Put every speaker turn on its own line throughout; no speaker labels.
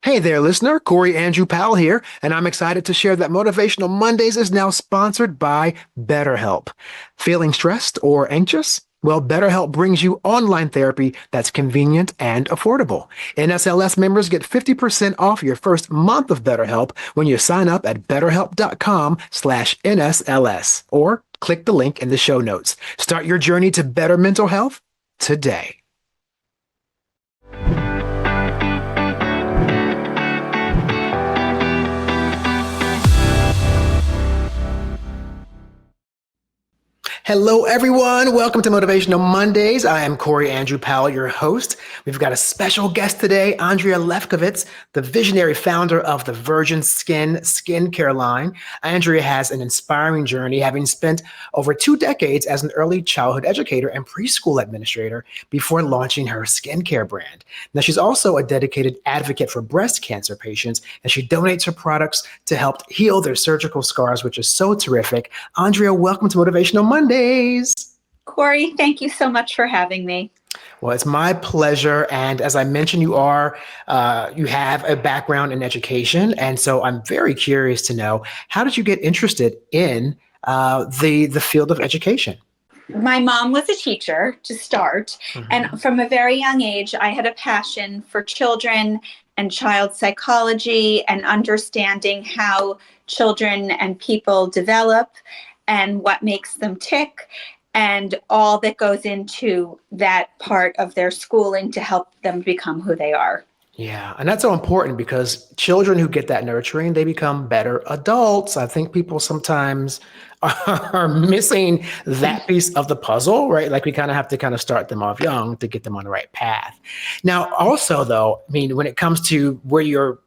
Hey there, listener. Corey Andrew Powell here, and I'm excited to share that Motivational Mondays is now sponsored by BetterHelp. Feeling stressed or anxious? Well, BetterHelp brings you online therapy that's convenient and affordable. NSLS members get 50% off your first month of BetterHelp when you sign up at betterhelp.com/NSLS or click the link in the show notes. Start your journey to better mental health today. Hello, everyone. Welcome to Motivational Mondays. I am Corey Andrew Powell, your host. We've got a special guest today, Andrea Lefkovits, the visionary founder of the Virgin Skin skincare line. Andrea has an inspiring journey, having spent over 2 decades as an early childhood educator and preschool administrator before launching her skincare brand. Now, she's also a dedicated advocate for breast cancer patients, and she donates her products to help heal their surgical scars, which is so terrific. Andrea, welcome to Motivational Mondays.
Corey, thank you so much for having me.
Well, it's my pleasure. And as I mentioned, you have a background in education. And so I'm very curious to know, how did you get interested in the field of education?
My mom was a teacher to start. And from a very young age, I had a passion for children and child psychology and understanding how children and people develop and what makes them tick, and all that goes into that part of their schooling to help them become who they are.
Yeah, and that's so important because children who get that nurturing, they become better adults. I think people sometimes are missing that piece of the puzzle, right? Like we kind of have to kind of start them off young to get them on the right path. Now, also though, I mean, when it comes to what you're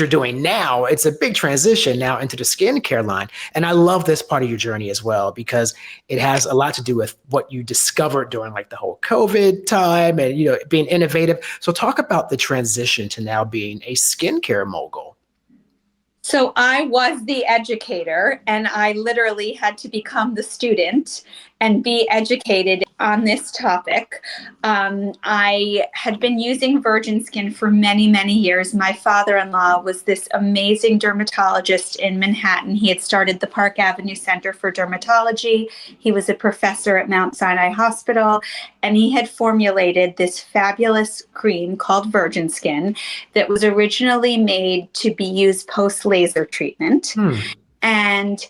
doing now, it's a big transition now into the skincare line. And I love this part of your journey as well, because it has a lot to do with what you discovered during like the whole COVID time and, being innovative. So talk about the transition to now being a skincare mogul.
So I was the educator, and I literally had to become the student and be educated on this topic. I had been using Virgin Skin for many, many years. My father-in-law was this amazing dermatologist in Manhattan. He had started the Park Avenue Center for Dermatology. He was a professor at Mount Sinai Hospital, and he had formulated this fabulous cream called Virgin Skin that was originally made to be used post-laser treatment. And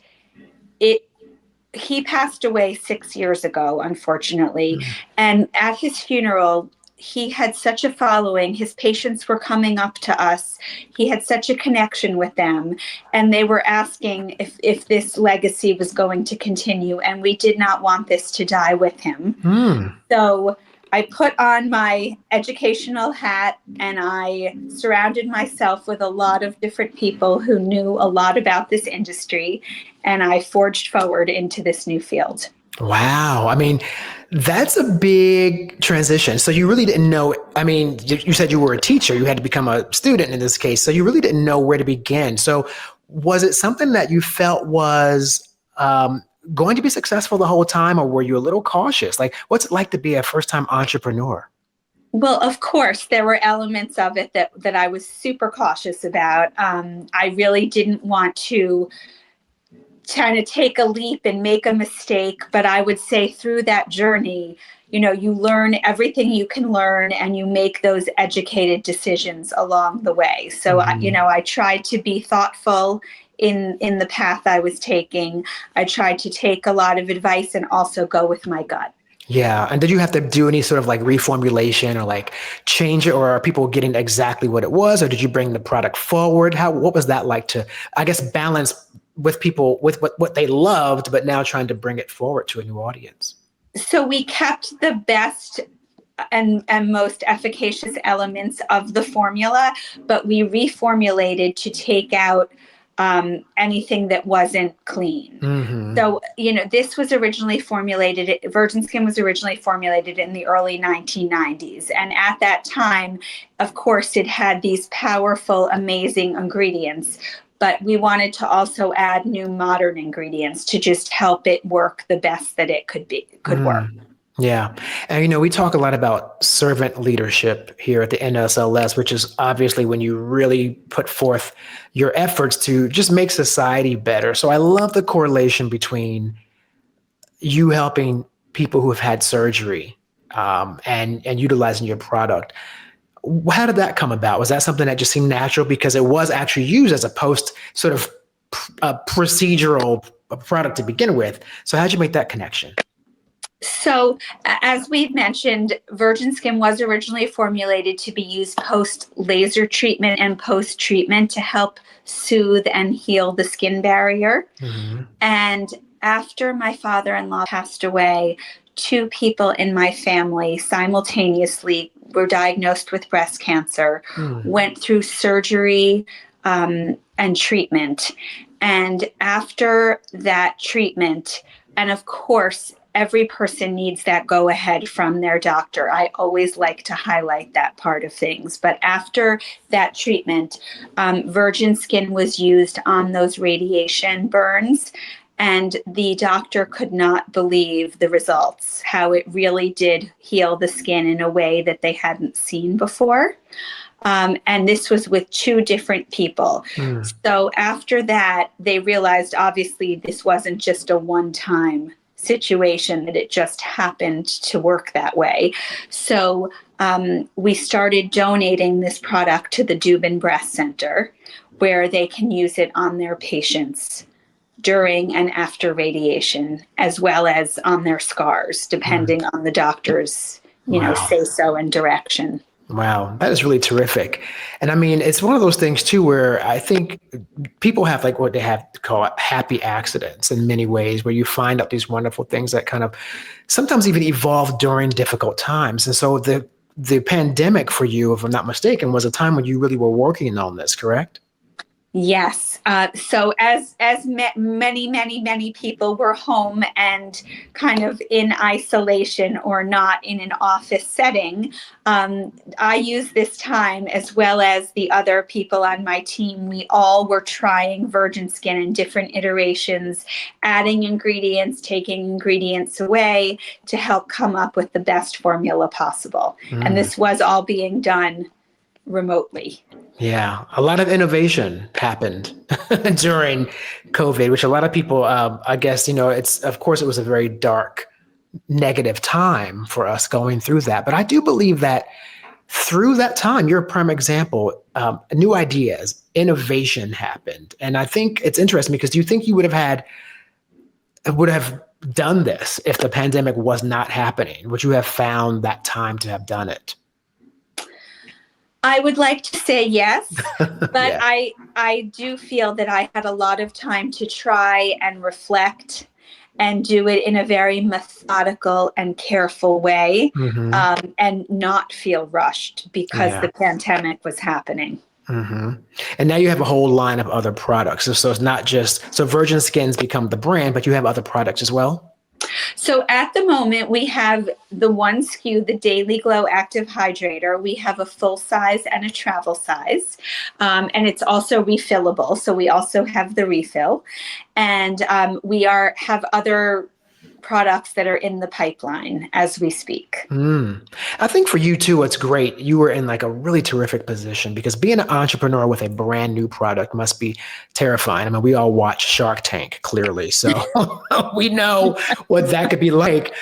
he passed away 6 years ago, unfortunately. And at his funeral, he had such a following. His patients were coming up to us. He had such a connection with them. And they were asking if this legacy was going to continue. And we did not want this to die with him. So I put on my educational hat and I surrounded myself with a lot of different people who knew a lot about this industry, and I forged forward into this new field.
Wow. I mean, that's a big transition. So you really didn't know, I mean, you said you were a teacher, you had to become a student in this case. So you really didn't know where to begin. So was it something that you felt was going to be successful the whole time, or were you a little cautious? Like, what's it like to be a first-time entrepreneur?
Well, of course, there were elements of it that I was super cautious about. I really didn't want to kind of take a leap and make a mistake, but I would say through that journey, you learn everything you can learn and you make those educated decisions along the way. So, I tried to be thoughtful in the path I was taking. I tried to take a lot of advice and also go with my gut.
Yeah. And did you have to do any sort of like reformulation or like change it, or are people getting exactly what it was, or did you bring the product forward? What was that like to, I guess, balance with people with what they loved, but now trying to bring it forward to a new audience?
So we kept the best and most efficacious elements of the formula, but we reformulated to take out anything that wasn't clean. So, this was originally formulated, Virgin Skin was originally formulated in the early 1990s. And at that time, of course, it had these powerful, amazing ingredients. But we wanted to also add new modern ingredients to just help it work the best that it could work.
Yeah. And, we talk a lot about servant leadership here at the NSLS, which is obviously when you really put forth your efforts to just make society better. So I love the correlation between you helping people who have had surgery, and utilizing your product. How did that come about? Was that something that just seemed natural because it was actually used as a post sort of procedural product to begin with? So how'd you make that connection?
So, as we've mentioned, virgin skin was originally formulated to be used post laser treatment and post treatment to help soothe and heal the skin barrier.
Mm-hmm.
And after my father-in-law passed away, two people in my family simultaneously were diagnosed with breast cancer, went through surgery and treatment. And after that treatment, and of course, every person needs that go ahead from their doctor. I always like to highlight that part of things. But after that treatment, virgin skin was used on those radiation burns. And the doctor could not believe the results, how it really did heal the skin in a way that they hadn't seen before. And this was with two different people. So after that, they realized obviously this wasn't just a one-time situation, that it just happened to work that way. So we started donating this product to the Dubin Breast Center, where they can use it on their patients during and after radiation, as well as on their scars, depending on the doctor's,
Wow.
say so and direction.
Wow, that is really terrific. And I mean, it's one of those things too where I think people have like what they have to call happy accidents in many ways, where you find out these wonderful things that kind of sometimes even evolve during difficult times. And so the pandemic for you, if I'm not mistaken, was a time when you really were working on this, correct?
Yes. So as many people were home and kind of in isolation or not in an office setting, I used this time, as well as the other people on my team. We all were trying virgin skin in different iterations, adding ingredients, taking ingredients away to help come up with the best formula possible. And this was all being done remotely.
Yeah, a lot of innovation happened during COVID, which a lot of people, I guess, it's, of course, it was a very dark, negative time for us going through that. But I do believe that through that time, you're a prime example, new ideas, innovation happened. And I think it's interesting because do you think you would have done this if the pandemic was not happening? Would you have found that time to have done it?
I would like to say yes, but
Yeah.
I do feel that I had a lot of time to try and reflect and do it in a very methodical and careful way, and not feel rushed because
Yeah.
the pandemic was happening.
And now you have a whole line of other products. So it's not just, so Virgin Skins become the brand, but you have other products as well?
So at the moment, we have the one SKU, the Daily Glow Active Hydrator. We have a full size and a travel size, and it's also refillable. So we also have the refill, and we have other products that are in the pipeline as we speak.
I think for you too, what's great, you were in like a really terrific position because being an entrepreneur with a brand new product must be terrifying. I mean, we all watch Shark Tank clearly, so we know what that could be like.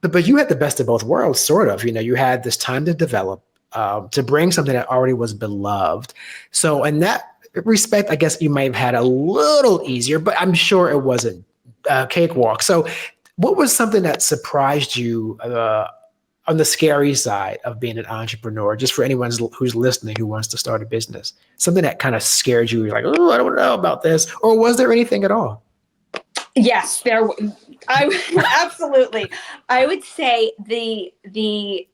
But you had the best of both worlds, sort of. You had this time to develop, to bring something that already was beloved. So in that respect, I guess you might have had a little easier, but I'm sure it wasn't a cakewalk. So what was something that surprised you on the scary side of being an entrepreneur, just for anyone who's listening who wants to start a business? Something that kind of scared you, you're like, oh, I don't know about this. Or was there anything at all?
Yes, absolutely. I would say the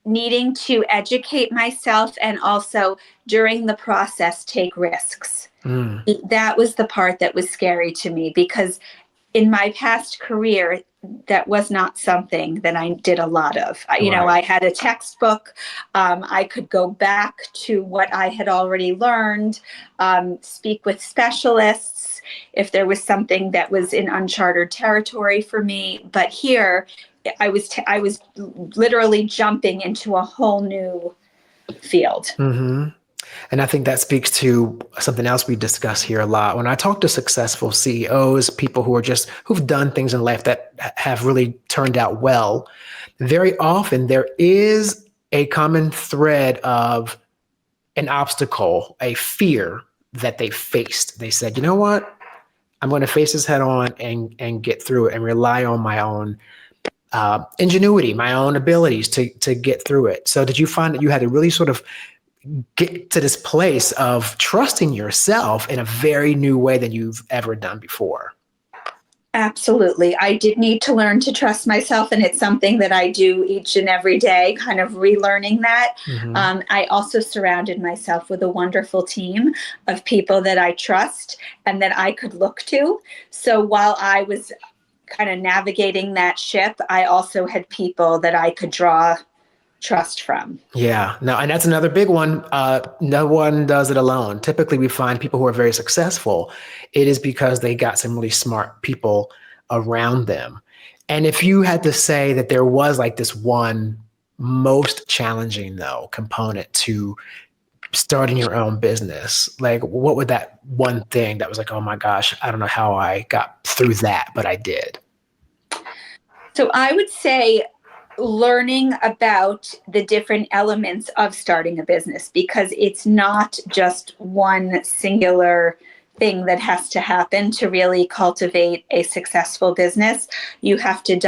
needing to educate myself and also during the process take risks. That was the part that was scary to me because in my past career, that was not something that I did a lot of. I had a textbook. I could go back to what I had already learned, speak with specialists if there was something that was in uncharted territory for me. But here, I was literally jumping into a whole new field.
Mm-hmm. And I think that speaks to something else we discuss here a lot. When I talk to successful CEOs, people who've done things in life that have really turned out well, very often there is a common thread of an obstacle, a fear that they faced. They said, you know what? I'm going to face this head on and get through it and rely on my own ingenuity, my own abilities to get through it. So did you find that you had to really sort of get to this place of trusting yourself in a very new way than you've ever done before?
Absolutely. I did need to learn to trust myself, and it's something that I do each and every day, kind of relearning that.
Mm-hmm.
I also surrounded myself with a wonderful team of people that I trust and that I could look to. So while I was kind of navigating that ship, I also had people that I could draw trust from.
Yeah, no, and that's another big one. No one does it alone. Typically, we find people who are very successful, it is because they got some really smart people around them. And if you had to say that there was like this one most challenging, though, component to starting your own business, like what would that one thing that was like, oh my gosh, I don't know how I got through that, but I did?
So I would say learning about the different elements of starting a business, because it's not just one singular thing that has to happen to really cultivate a successful business. You have to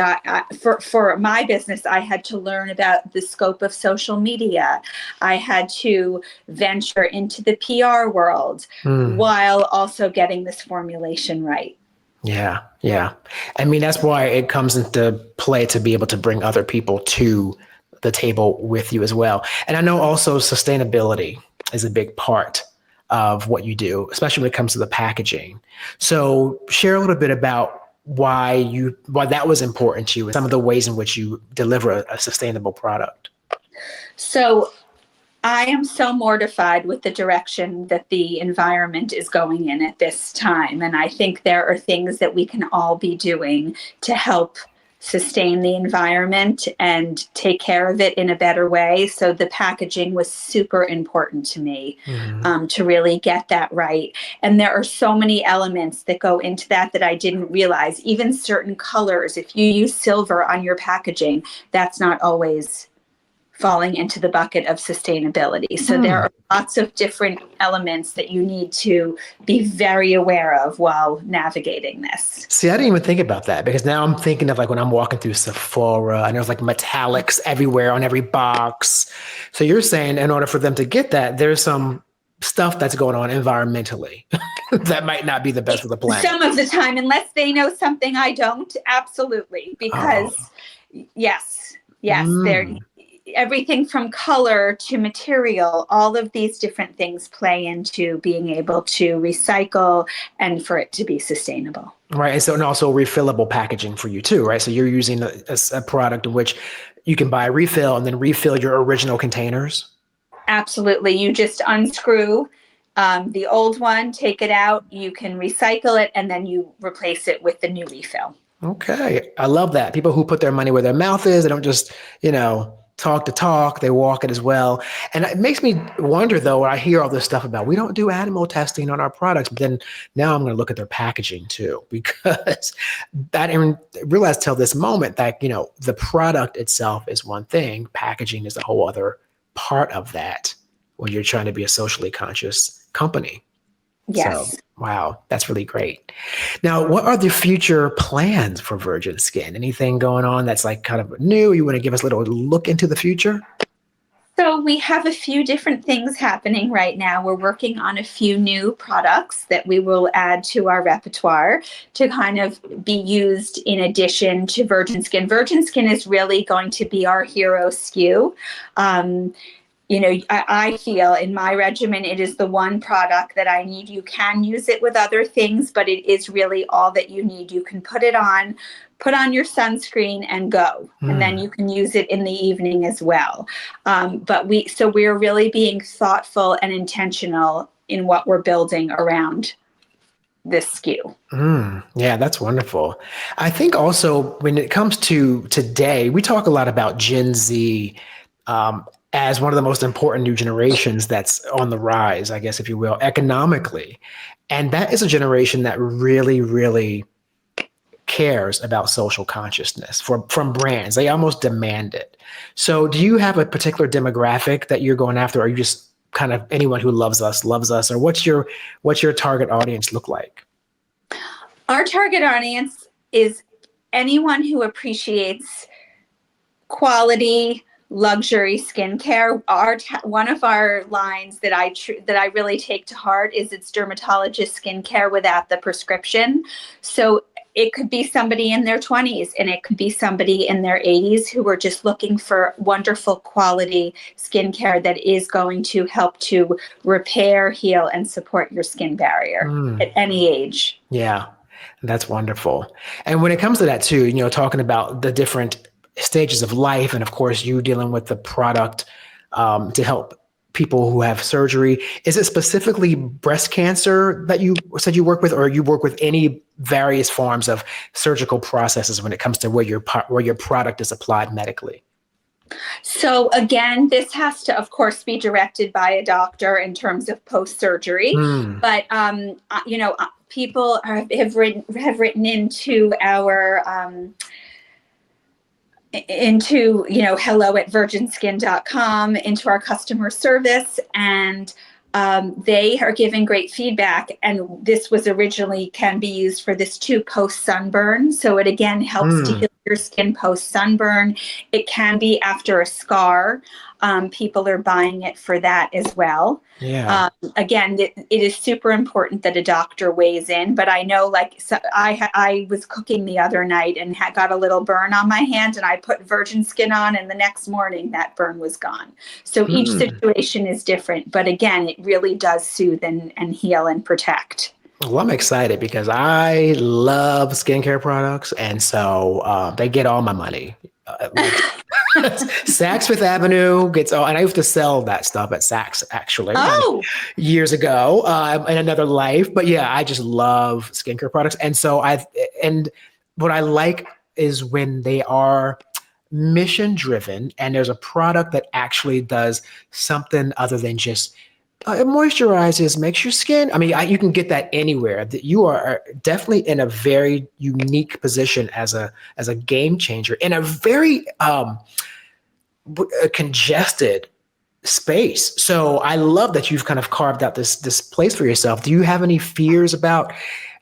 for my business, I had to learn about the scope of social media. I had to venture into the PR world while also getting this formulation right.
Yeah, yeah. I mean, that's why it comes into play to be able to bring other people to the table with you as well. And I know also sustainability is a big part of what you do, especially when it comes to the packaging. So share a little bit about why that was important to you and some of the ways in which you deliver a sustainable product.
So I am so mortified with the direction that the environment is going in at this time. And I think there are things that we can all be doing to help sustain the environment and take care of it in a better way. So the packaging was super important to me, to really get that right. And there are so many elements that go into that I didn't realize. Even certain colors, if you use silver on your packaging, that's not always falling into the bucket of sustainability. So there are lots of different elements that you need to be very aware of while navigating this.
See, I didn't even think about that because now I'm thinking of like when I'm walking through Sephora and there's like metallics everywhere on every box. So you're saying in order for them to get that, there's some stuff that's going on environmentally that might not be the best for the planet.
Some of the time, unless they know something I don't, absolutely. Because yes, everything from color to material, all of these different things play into being able to recycle and for it to be sustainable.
Right. And so, and also refillable packaging for you too, right? So you're using a product in which you can buy a refill and then refill your original containers.
Absolutely. You just unscrew the old one, take it out, you can recycle it, and then you replace it with the new refill.
Okay. I love that. People who put their money where their mouth is, they don't just, talk the talk, they walk it as well. And it makes me wonder though, when I hear all this stuff about, we don't do animal testing on our products, but then now I'm going to look at their packaging too, because I didn't realize till this moment that, the product itself is one thing, packaging is a whole other part of that when you're trying to be a socially conscious company.
Yes.
So, wow, that's really great. Now, what are the future plans for Virgin Skin? Anything going on that's like kind of new? You want to give us a little look into the future?
So we have a few different things happening right now. We're working on a few new products that we will add to our repertoire to kind of be used in addition to Virgin Skin. Virgin Skin is really going to be our hero SKU. I feel in my regimen, it is the one product that I need. You can use it with other things, but it is really all that you need. You can put on your sunscreen and go, and then you can use it in the evening as well. But we're really being thoughtful and intentional in what we're building around this SKU.
Yeah, that's wonderful. I think also when it comes to today, we talk a lot about Gen Z as one of the most important new generations that's on the rise, I guess, if you will, economically. And that is a generation that really, really cares about social consciousness from brands. They almost demand it. So do you have a particular demographic that you're going after, or are you just kind of anyone who loves us, or what's your target audience look like?
Our target audience is anyone who appreciates quality luxury skincare. One of our lines that I really take to heart is it's dermatologist skincare without the prescription. So it could be somebody in their 20s and it could be somebody in their 80s who are just looking for wonderful quality skincare that is going to help to repair, heal, and support your skin barrier at any age.
Yeah, that's wonderful. And when it comes to that too, talking about the different stages of life, and of course, you dealing with the product to help people who have surgery. Is it specifically breast cancer that you said you work with, or you work with any various forms of surgical processes when it comes to where your product is applied medically?
So again, this has to, of course, be directed by a doctor in terms of post-surgery. But people have written into our hello@virginskin.com, into our customer service, and they are giving great feedback. And this was originally can be used for this too, post sunburn. So it again helps to heal your skin post sunburn. It can be after a scar. People are buying it for that as well.
Yeah.
Again, it is super important that a doctor weighs in, but I know, I was cooking the other night and got a little burn on my hand, and I put Virgin Skin on, and the next morning that burn was gone. So each situation is different, but again, it really does soothe and heal and protect.
Well, I'm excited because I love skincare products, and so they get all my money. Saks Fifth Avenue gets all, and I used to sell that stuff at Saks actually years ago in another life. But yeah, I just love skincare products, and so and what I like is when they are mission driven and there's a product that actually does something other than just it moisturizes, makes your skin. I mean, you can get that anywhere. You are definitely in a very unique position as a game changer in a very congested space. So I love that you've kind of carved out this place for yourself. Do you have any fears about,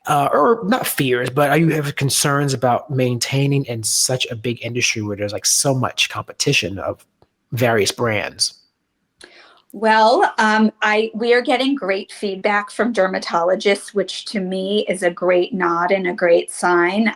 or not fears, but are you have concerns about maintaining in such a big industry where there's like so much competition of various brands?
Well, we are getting great feedback from dermatologists, which to me is a great nod and a great sign.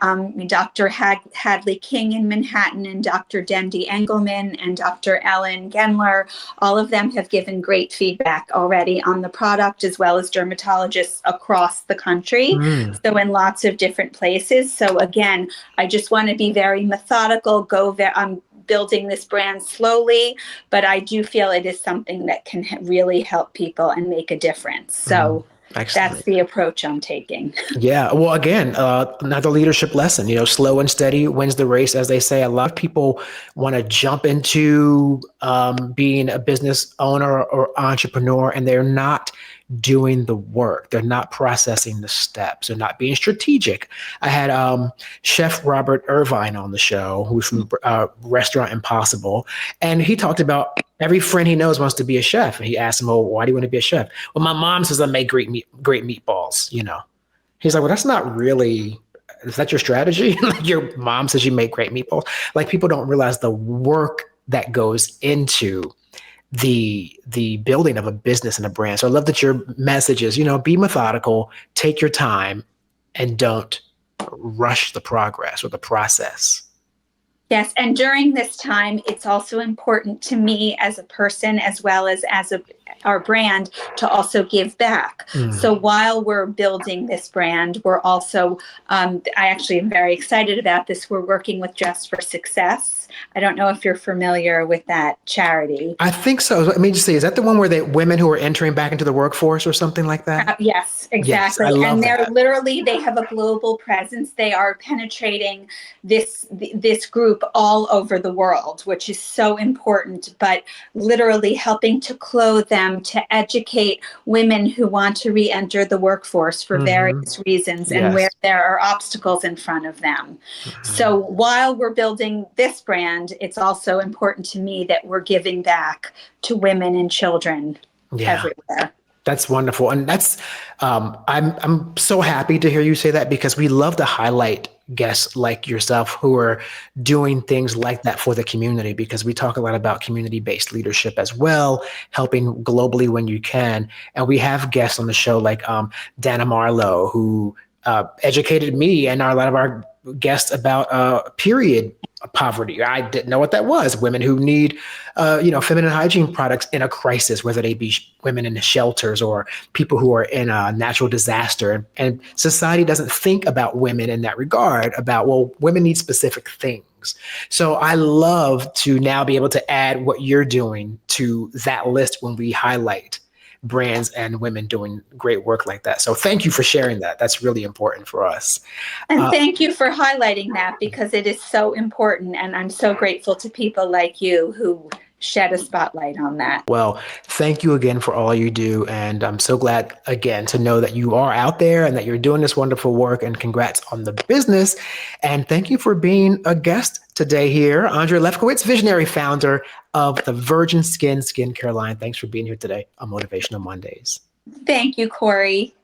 Dr. Hadley King in Manhattan and Dr. Dendi Engelman and Dr. Ellen Gendler, all of them have given great feedback already on the product, as well as dermatologists across the country. So in lots of different places. So again, I just want to be very methodical, I'm building this brand slowly, but I do feel it is something that can really help people and make a difference. So that's the approach I'm taking.
Yeah. Well, again, another leadership lesson, slow and steady wins the race, as they say. A lot of people want to jump into being a business owner or entrepreneur, and they're not doing the work. They're not processing the steps. They're not being strategic. I had Chef Robert Irvine on the show, who's from Restaurant Impossible, and he talked about every friend he knows wants to be a chef. And he asked him, "Oh, why do you want to be a chef?" "Well, my mom says I make great meatballs." He's like, "Well, that's not really. Is that your strategy? Like your mom says you make great meatballs." Like people don't realize the work that goes into the building of a business and a brand. So I love that your message is, be methodical, take your time, and don't rush the progress or the process.
Yes, and during this time, it's also important to me as a person, as well as our brand to also give back. So while we're building this brand, we're also, I actually am very excited about this. We're working with Dress for Success. I don't know if you're familiar with that charity.
I think so. Let me just say, is that the one where women who are entering back into the workforce or something like that?
Yes,
Yes,
exactly.
I love
And they're
that.
literally, they have a global presence. They are penetrating this group all over the world, which is so important, but literally helping to clothe them, to educate women who want to re-enter the workforce for various reasons and where
Yes.
there are obstacles in front of them. So while we're building this brand, it's also important to me that we're giving back to women and children
Yeah.
everywhere.
That's wonderful. And that's, I'm so happy to hear you say that, because we love to highlight guests like yourself who are doing things like that for the community, because we talk a lot about community-based leadership as well, helping globally when you can. And we have guests on the show like Dana Marlowe, who educated me and a lot of our guests about period poverty. I didn't know what that was. Women who need, feminine hygiene products in a crisis, whether they be women in the shelters or people who are in a natural disaster. And society doesn't think about women in that regard, about, well, women need specific things. So I love to now be able to add what you're doing to that list when we highlight brands and women doing great work like that. So thank you for sharing that. That's really important for us.
And thank you for highlighting that, because it is so important. And I'm so grateful to people like you who shed a spotlight on that.
Well, thank you again for all you do. And I'm so glad, again, to know that you are out there and that you're doing this wonderful work, and congrats on the business. And thank you for being a guest today here. Andrea Lefkovits, visionary founder of the Virgin Skin skincare line. Thanks for being here today on Motivational Mondays.
Thank you, Corey.